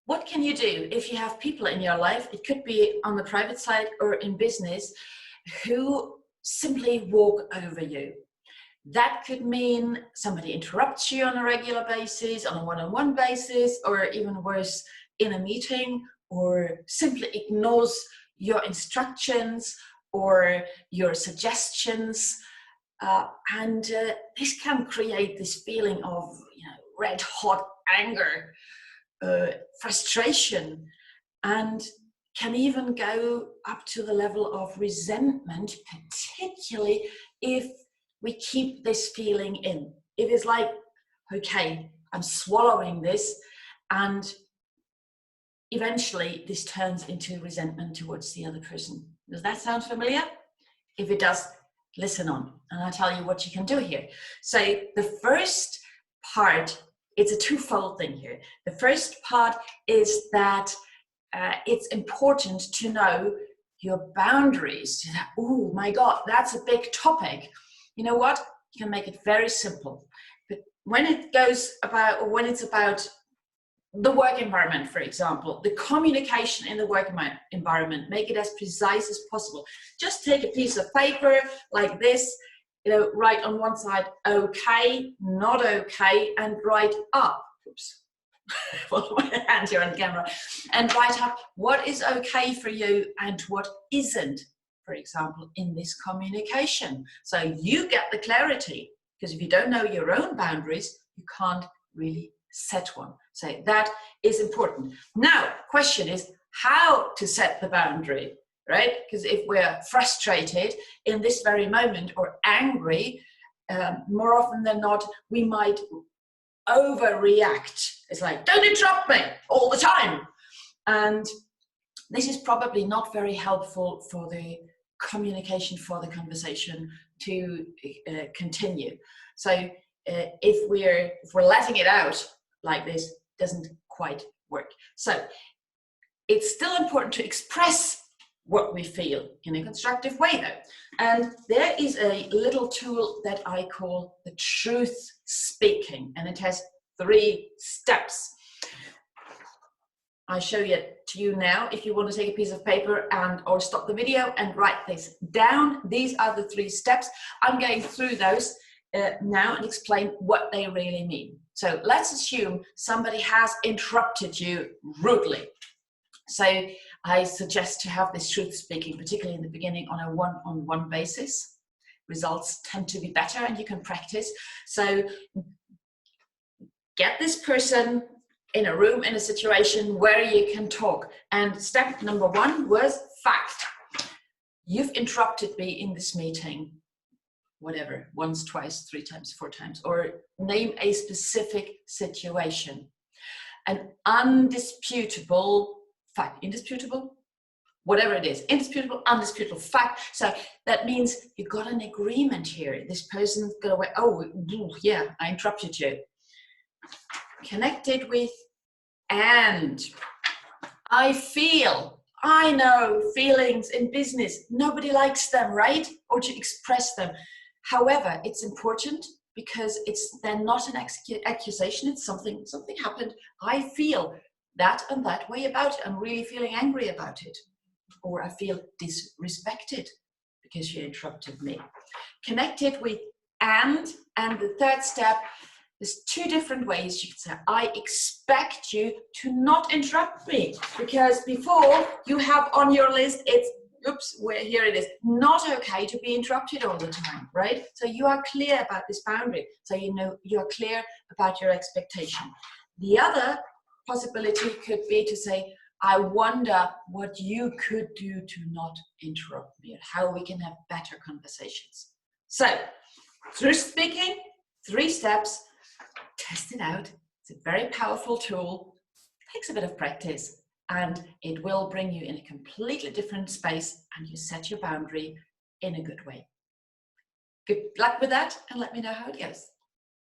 what can you do if you have people in your life, it could be on the private side or in business, who simply walk over you? That could mean somebody interrupts you on a regular basis, on a one-on-one basis, or even worse, in a meeting, or simply ignores your instructions or your suggestions. And this can create this feeling of, red hot anger, frustration, and can even go up to the level of resentment, particularly if we keep this feeling in. If it's like, okay, I'm swallowing this, and eventually this turns into resentment towards the other person. Does that sound familiar? If it does, listen on, and I'll tell you what you can do here. So the first part, it's a twofold thing here. The first part is that it's important to know your boundaries. Oh my God, that's a big topic. You know what? You can make it very simple. But when it goes about, or when it's about the work environment, for example, the communication in the work environment, make it as precise as possible. Just take a piece of paper like this, write on one side, okay, not okay, and write up. Oops. Follow my hand here on camera, and write up what is okay for you and what isn't, for example, in this communication. So you get the clarity, because if you don't know your own boundaries, you can't really set one. So that is important. Now, question is how to set the boundary, right? Because if we're frustrated in this very moment or angry, more often than not, we might overreact. It's like, don't interrupt me all the time. And this is probably not very helpful for the communication, for the conversation to continue. So if we're letting it out like this, it doesn't quite work. So it's still important to express what we feel in a constructive way, though. And there is a little tool that I call the truth speaking, and it has 3 steps. I show it to you now. If you want to take a piece of paper or stop the video and write this down, these are the 3 steps. I'm going through those now and explain what they really mean. So let's assume somebody has interrupted you rudely. So I suggest to have this truth speaking, particularly in the beginning, on a one-on-one basis. Results tend to be better, and you can practice. So get this person in a room, in a situation where you can talk. And step number 1 was fact. You've interrupted me in this meeting, whatever, once, twice, 3 times, 4 times, or name a specific situation. An undisputable fact, indisputable, whatever it is, indisputable, undisputable fact. So that means you got an agreement here. This person's gonna go, oh yeah, I interrupted you. Connected with and. I feel, I know feelings in business, nobody likes them, right? Or to express them. However, it's important because it's then not an accusation, it's something happened. I feel that and that way about it. I'm really feeling angry about it. Or I feel disrespected because you interrupted me. Connected with and the 3rd step, there's 2 different ways you can say, I expect you to not interrupt me, because before you have on your list, it's, oops, here it is, not okay to be interrupted all the time, right? So you are clear about this boundary. So you know you're clear about your expectation. The other possibility could be to say, I wonder what you could do to not interrupt me and how we can have better conversations. So, truth speaking, 3 steps, test it out. It's a very powerful tool. It takes a bit of practice and it will bring you in a completely different space, and you set your boundary in a good way. Good luck with that, and let me know how it goes.